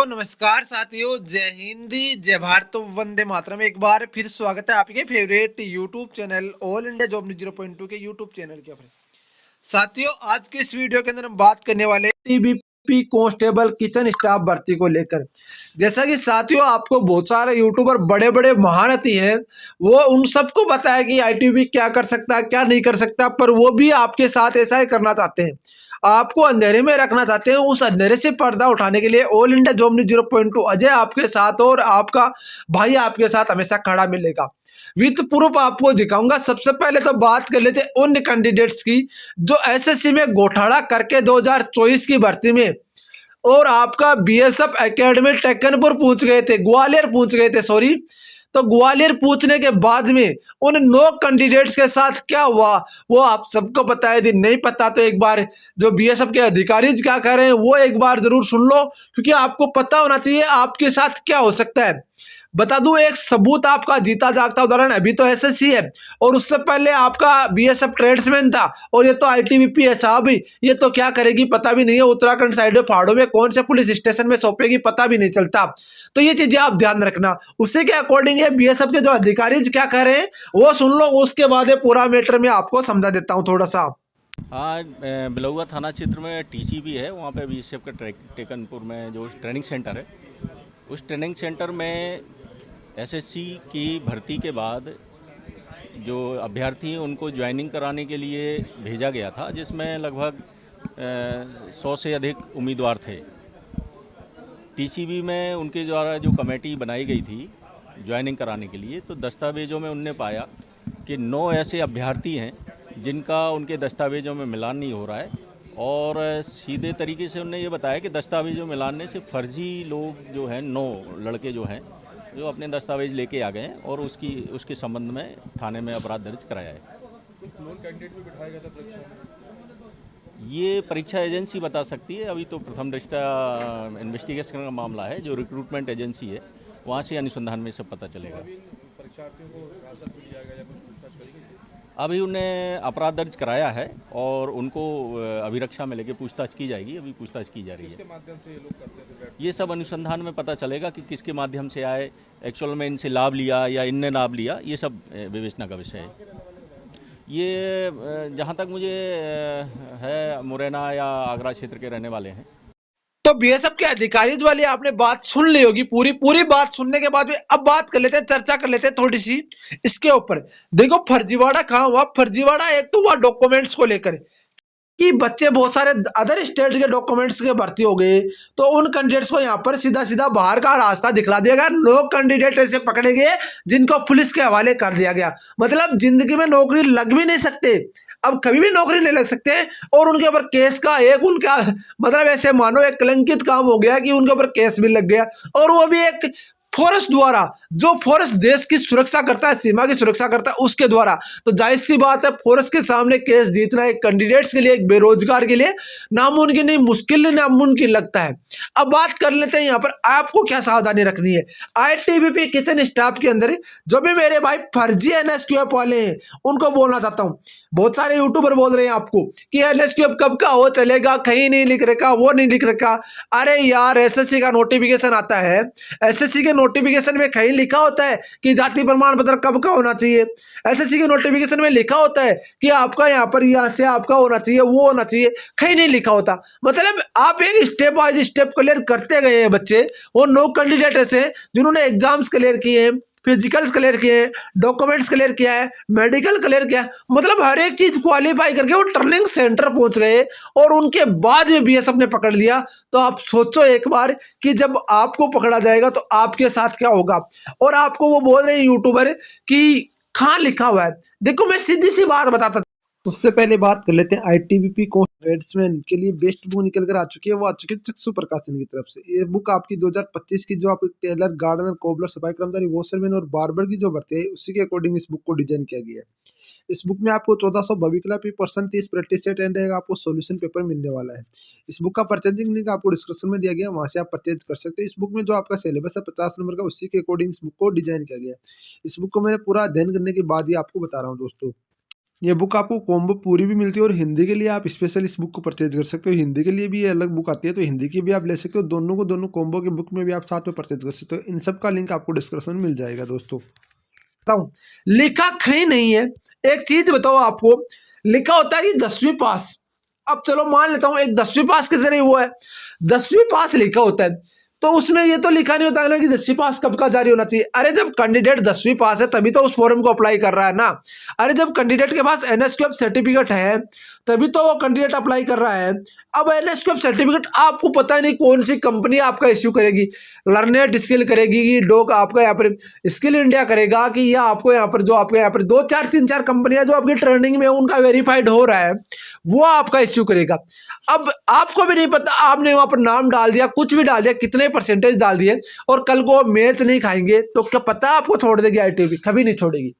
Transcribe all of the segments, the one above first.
नमस्कार साथियों, जय हिंदी, जय भारत, वंदे मातरम। एक बार फिर स्वागत है आपके favourite YouTube channel all India job news 0.2 के यूट्यूब चैनल के ऊपर। साथियों, आज के इस वीडियो के अंदर हम बात करने वाले टीबीपी कांस्टेबल किचन स्टाफ भर्ती को लेकर। जैसा कि साथियों, आपको बहुत सारे यूट्यूबर बड़े बड़े महारथी हैं, वो उन सबको बताया कि आईटीबीपी क्या कर सकता है, क्या नहीं कर सकता, पर वो भी आपके साथ ऐसा ही करना चाहते हैं, आपको अंधेरे में रखना चाहते हैं। उस अंधेरे से पर्दा उठाने के लिए all India job news 0.2 Ajay आपके साथ और आपका भाई आपके साथ हमेशा खड़ा मिलेगा। विथ प्रूफ आपको दिखाऊंगा। सबसे पहले तो बात कर लेते हैं उन कैंडिडेट्स की जो एसएससी में घोटाला करके 2024 की भर्ती में और आपका बीएसएफ एकेडमी टेकनपुर पहुंच गए थे, ग्वालियर पहुंच गए थे, सॉरी। तो ग्वालियर पूछने के बाद में उन 9 कैंडिडेट्स के साथ क्या हुआ वो आप सबको पता है। यदि नहीं पता तो एक बार जो बीएसएफ के अधिकारी क्या कह रहे हैं वो एक बार जरूर सुन लो, क्योंकि आपको पता होना चाहिए आपके साथ क्या हो सकता है। बता दूं, एक सबूत आपका जीता जागता उदाहरण, अभी तो एसएससी है और उससे पहले आपका बीएसएफ ट्रेड्समैन था और ये तो आईटीबीपी है साहब। ये तो क्या करेगी पता भी नहीं है, उत्तराखंड साइड में पहाड़ों में कौन से पुलिस स्टेशन में सौंपेगी पता भी नहीं चलता। तो ये चीजें आप ध्यान रखना। उसी के अकॉर्डिंग है बीएसएफ के जो अधिकारी क्या कह रहे हैं वो सुन लो, उसके बाद पूरा मैटर में आपको समझा देता हूँ थोड़ा सा। हाँ, बिलौआ थाना क्षेत्र में टीसीबी है, वहाँ पे बीएसएफ का टेकनपुर में जो ट्रेनिंग सेंटर है, उस ट्रेनिंग सेंटर में एसएससी की भर्ती के बाद जो अभ्यर्थी हैं उनको ज्वाइनिंग कराने के लिए भेजा गया था, जिसमें लगभग 100 से अधिक उम्मीदवार थे। टीसीबी में उनके द्वारा जो कमेटी बनाई गई थी ज्वाइनिंग कराने के लिए, तो दस्तावेज़ों में उनने पाया कि 9 ऐसे अभ्यर्थी हैं जिनका उनके दस्तावेज़ों में मिलान नहीं हो रहा है, और सीधे तरीके से उन्होंने ये बताया कि दस्तावेज़ों में मिलाने से फर्जी लोग जो हैं, 9 लड़के जो हैं जो अपने दस्तावेज लेके आ गए हैं और उसके संबंध में थाने में अपराध दर्ज कराया है। कैंडिडेट भी बिठाया गया था परीक्षा में। ये परीक्षा एजेंसी बता सकती है, अभी तो प्रथम दृष्टया इन्वेस्टिगेशन का मामला है, जो रिक्रूटमेंट एजेंसी है वहाँ से अनुसंधान में सब पता चलेगा। परीक्षार्थियों को हिरासत में लिया गया या कोई पूछताछ करी गई? अभी उन्हें अपराध दर्ज कराया है और उनको अभिरक्षा में लेके पूछताछ की जाएगी, अभी पूछताछ की जा रही किसके है। माध्यम से ये लोग करते थे? ये सब अनुसंधान में पता चलेगा कि किसके माध्यम से आए, एक्चुअल में इनसे लाभ लिया या इनने लाभ लिया, ये सब विवेचना का विषय है। ये जहाँ तक मुझे है, मुरैना या आगरा क्षेत्र के रहने वाले हैं। तो बीएसएफ के अधिकारी वाली आपने बात सुन ली होगी, पूरी पूरी बात सुनने के बाद भी अब बात कर लेते हैं, चर्चा कर लेते हैं थोड़ी सी इसके ऊपर। देखो, फर्जीवाड़ा कहाँ हुआ? फर्जीवाड़ा एक तो हुआ डॉक्यूमेंट्स को लेकर कि बच्चे बहुत सारे अदर स्टेट के डॉक्यूमेंट्स के भर्ती हो गए, तो उन कैंडिडेट्स को यहाँ पर सीधा सीधा बाहर का रास्ता दिखला दिया गया। लोग कैंडिडेट ऐसे पकड़े गए जिनको पुलिस के हवाले कर दिया गया। मतलब जिंदगी में नौकरी लग भी नहीं सकते, अब कभी भी नौकरी नहीं लग सकते, और उनके ऊपर केस का एक उनका मतलब ऐसे मानो एक कलंकित काम हो गया कि उनके ऊपर केस भी लग गया, और वो भी एक फोर्स द्वारा, जो फोर्स देश की सुरक्षा करता है, सीमा की सुरक्षा करता है, उसके द्वारा। तो जाहिर सी बात है, फोर्स के सामने केस जीतना एक कैंडिडेट्स के लिए, एक बेरोजगार के लिए नामुमकिन नहीं, मुश्किल नहीं, नामुमकिन लगता है। अब बात कर लेते हैं यहाँ पर आपको क्या सावधानी रखनी है। आईटीबीपी किचन स्टाफ के अंदर जो भी मेरे भाई फर्जी एनएसक्यूएफ वाले हैं उनको बोलना चाहता हूँ। बहुत सारे यूट्यूबर बोल रहे हैं आपको कि एनएसक्यूएफ कब का हो चलेगा, कहीं नहीं लिख रखा, वो नहीं लिख रखा। अरे यार, एसएससी का नोटिफिकेशन आता है, एसएससी के नोटिफिकेशन में कहीं लिखा होता है कि जाति प्रमाण पत्र कब का होना चाहिए। एसएससी के नोटिफिकेशन में लिखा होता है कि आपका यहाँ पर यहाँ से आपका होना चाहिए, वो होना चाहिए, कहीं नहीं लिखा होता। मतलब आप एक स्टेप बाय स्टेप क्लियर करते गए हैं बच्चे। वो 9 कैंडिडेट ऐसे जिन्होंने एग्जाम्स क्लियर किए हैं, फिजिकल्स क्लियर किए हैं, डॉक्यूमेंट्स क्लियर किया है, मेडिकल क्लियर किया है, मतलब हर एक चीज क्वालिफाई करके वो ट्रेनिंग सेंटर पहुंच गए, और उनके बाद में बीएसएफ ने पकड़ लिया। तो आप सोचो एक बार कि जब आपको पकड़ा जाएगा तो आपके साथ क्या होगा। और आपको वो बोल रहे हैं यूट्यूबर कि कहाँ लिखा हुआ है। देखो, मैं सीधी सी बात बताता, उससे पहले बात कर लेते हैं आईटीबीपी को ट्रेड्समैन के लिए बेस्ट बुक निकल कर आ चुकी है। वो आ चुकी है चक्षु प्रकाशन की तरफ से। ये बुक आपकी 2025 की जो आपकी टेलर, गार्डनर, कोबलर, सफाई कर्मचारी, वॉशरमैन और बार्बर की जो भर्ती है उसी के अकॉर्डिंग इस बुक को डिजाइन किया गया है। इस बुक में आपको 1400 भविकला % 30 प्रैक्टिस सेट एंड आपको सॉल्यूशन पेपर मिलने वाला है। इस बुक का परचेजिंग लिंक आपको डिस्क्रिप्शन में दिया गया है, वहां से आप परचेज कर सकते हैं। इस बुक में जो आपका सिलेबस है 50 नंबर का, उसी के अकॉर्डिंग इस बुक को डिजाइन किया गया है। इस बुक को मैंने पूरा अध्ययन करने के बाद ही आपको बता रहा हूँ दोस्तों। ये बुक आपको कॉम्बो पूरी भी मिलती है और हिंदी के लिए आप स्पेशल इस बुक को परचेज कर सकते हो। हिंदी के लिए भी ये अलग बुक आती है, तो हिंदी की भी आप ले सकते हो। दोनों को दोनों कॉम्बो की बुक में भी आप साथ में परचेज कर सकते हो। इन सब का लिंक आपको डिस्क्रिप्शन में मिल जाएगा दोस्तों। बताऊँ, लिखा कहीं नहीं है। एक चीज बताओ आपको, लिखा होता है कि 10वीं पास। अब चलो मान लेता हूँ एक 10वीं पास के जरिए वो है, 10वीं पास लिखा होता है, तो उसमें ये तो लिखा नहीं होता है ना कि 10वीं पास कब का जारी होना चाहिए। अरे जब कैंडिडेट 10वीं पास है तभी तो उस फॉर्म को अप्लाई कर रहा है ना। अरे जब कैंडिडेट के पास एनएसक्यूएफ सर्टिफिकेट है तभी तो वो कैंडिडेट अप्लाई कर रहा है। अब एनएसक्यूएफ सर्टिफिकेट आपको पता नहीं कौन सी कंपनी आपका इश्यू करेगी, लर्नेट स्किल करेगी कि डोक आपका यहाँ पर स्किल इंडिया करेगा, कि या आपको यहाँ पर जो आपके यहाँ पर 2-4-3-4 कंपनियां जो आपकी ट्रेनिंग में उनका वेरीफाइड हो रहा है वो आपका इश्यू करेगा। अब आपको भी नहीं पता, आपने वहां पर नाम डाल दिया, कुछ भी डाल दिया, कितने परसेंटेज डाल दिए, और कल को मैच नहीं खाएंगे तो क्या पता आपको छोड़ देगी आईटीबीपी? कभी नहीं छोड़ेगी।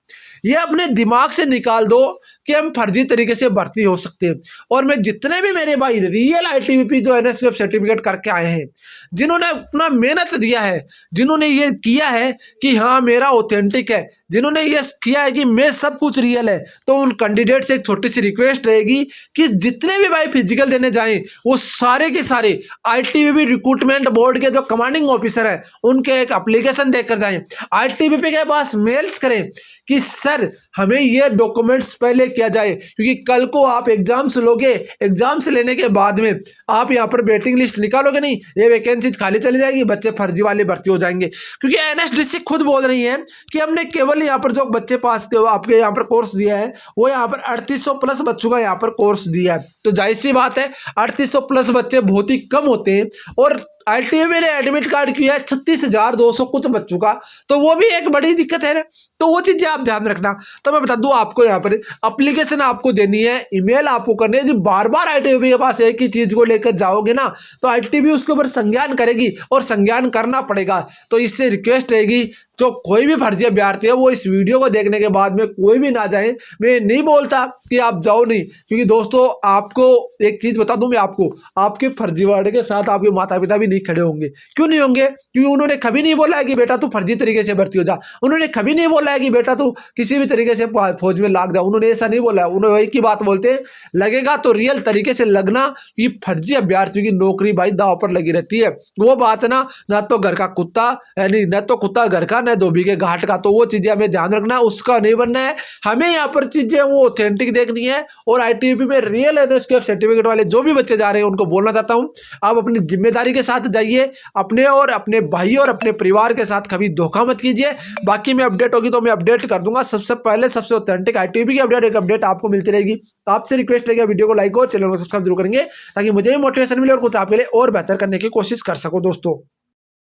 ये अपने दिमाग से निकाल दो कि हम फर्जी तरीके से भर्ती हो सकते हैं। और मैं जितने भी मेरे भाई रियल आईटीबीपी जो एनएसक्यूएफ सर्टिफिकेट करके आए हैं, जिन्होंने अपना मेहनत दिया है, जिन्होंने ये किया है कि हाँ मेरा ऑथेंटिक है, जिन्होंने ये किया है कि मैं सब कुछ रियल है, तो उन कैंडिडेट से एक छोटी सी रिक्वेस्ट रहेगी कि जितने भी भाई फिजिकल देने जाएं वो सारे के सारे आईटीबीपी रिक्रूटमेंट बोर्ड के जो कमांडिंग ऑफिसर है उनके एक एप्लीकेशन देकर जाएं। आईटीबीपी के पास मेल्स करें कि सर हमें ये डॉक्यूमेंट्स पहले किया जाए, क्योंकि कल को आप एग्जाम्स लोगे, एग्जाम्स लेने के बाद में आप यहाँ पर वेटिंग लिस्ट निकालोगे नहीं, ये वैकेंसीज खाली चली जाएगी, बच्चे फर्जी वाले भर्ती हो जाएंगे। क्योंकि एनएसडीसी खुद बोल रही है कि हमने केवल यहाँ पर जो बच्चे पास के आपके यहाँ पर कोर्स दिया है वो यहाँ पर 3800 प्लस बच्चों का यहाँ पर कोर्स दिया है, तो जाहिर सी बात है 3800 प्लस बच्चे बहुत ही कम होते हैं। और आईटीबीपी ने एडमिट कार्ड किया है 36,200 कुछ बच्चों का, तो वो भी एक बड़ी दिक्कत है ना। तो वो चीजें आप ध्यान रखना। तो मैं बता दूं आपको, यहाँ पर एप्लीकेशन आपको देनी है, ईमेल आपको करनी है। जो बार बार आईटीबीपी के पास एक ही चीज को लेकर जाओगे ना तो आईटीबीपी उसके ऊपर संज्ञान करेगी और संज्ञान करना पड़ेगा। तो इससे रिक्वेस्ट रहेगी जो कोई भी फर्जी अभ्यर्थी है वो इस वीडियो को देखने के बाद में कोई भी ना जाए। मैं नहीं बोलता कि आप जाओ नहीं, क्योंकि दोस्तों आपको एक चीज बता दूं मैं आपको, आपके फर्जीवाड़े के साथ आपके माता पिता भी नहीं खड़े होंगे। क्यों नहीं होंगे? क्योंकि उन्होंने कभी नहीं बोला है कि बेटा तू फर्जी तरीके से भर्ती हो जा, उन्होंने कभी नहीं बोला है कि बेटा तू किसी भी तरीके से फौज में लाग जा, उन्होंने ऐसा नहीं बोला है। उन्होंने वही की बात बोलते हैं, लगेगा तो रियल तरीके से लगना, कि फर्जी अभ्यर्थियों की नौकरी भाई दांव पर लगी रहती है। वो बात ना तो घर का कुत्ता, यानी न तो कुत्ता घर का न धोबी के घाट का, तो वो चीजें हमें ध्यान रखना, उसका नहीं बनना है। हमें यहाँ पर चीजें वो ऑथेंटिक देखनी है। और आईटीबीपी में रियल एनएसक्यूएफ सर्टिफिकेट वाले जो भी बच्चे जा रहे हैं उनको बोलना चाहता हूँ, आप अपनी जिम्मेदारी के साथ जाइए, अपने और अपने भाई और अपने परिवार के साथ कभी धोखा मत कीजिए। बाकी में अपडेट होगी तो मैं अपडेट कर दूंगा, सबसे पहले सबसे ऑथेंटिक आईटीबीपी की अपडेट आपको मिलती रहेगी। आपसे रिक्वेस्ट रहेगा वीडियो को लाइक और चैनल को सब्सक्राइब जरूर करेंगे ताकि मुझे भी मोटिवेशन मिले और कुछ आपके लिए और बेहतर करने की कोशिश कर सको दोस्तों।